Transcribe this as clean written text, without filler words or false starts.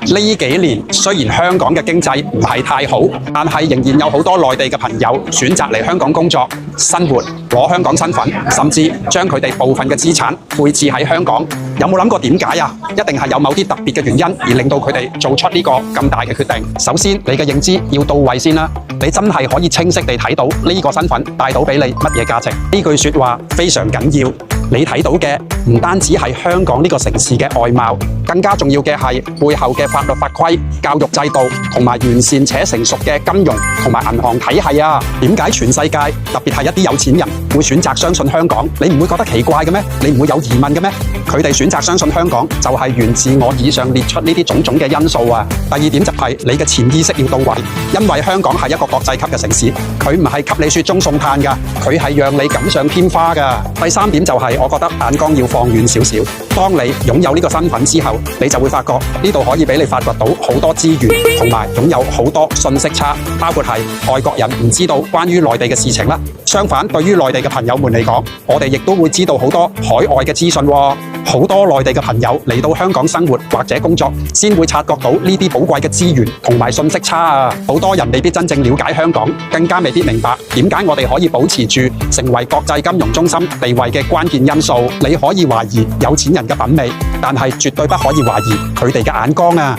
呢幾年雖然香港嘅經濟唔係太好，但係仍然有好多內地嘅朋友選擇嚟香港工作、生活，攞香港身份，甚至將佢哋部分嘅資產配置喺香港。有冇諗過點解啊？一定係有某啲特別嘅原因而令到佢哋做出呢個咁大嘅決定。首先，你嘅認知要到位先啦。你真係可以清晰地睇到呢個身份帶到俾你乜嘢價值？呢句說話非常緊要。你睇到嘅唔單止係香港呢個城市嘅外貌，更加重要嘅係背後嘅法律法規、教育制度同埋完善且成熟嘅金融同埋銀行體系啊！點解全世界特別係一啲有錢人會選擇相信香港？你唔會覺得奇怪嘅咩？你唔會有疑問嘅咩？佢哋選擇相信香港就係源自我以上列出呢啲種種嘅因素啊！第二點就係你嘅潛意識要到位，因為香港係一個國際級嘅城市，佢唔係給你雪中送炭㗎，佢係讓你錦上添花㗎。第三點就係我覺得眼光要放遠少少。當你擁有呢個身份之後，你就會發覺呢度可以俾你發掘到好多資源，同埋擁有好多信息差，包括係外國人唔知道關於內地嘅事情啦。相反，對於內地嘅朋友們嚟講，我哋亦都會知道好多海外嘅資訊喎。好多內地嘅朋友嚟到香港生活或者工作，先會察覺到呢啲寶貴嘅資源同埋信息差啊！好多人未必真正了解香港，更加未必明白點解我哋可以保持住成為國際金融中心地位嘅關鍵因素。你可以懷疑有錢人嘅品味，但係絕對不可以懷疑佢哋嘅眼光啊！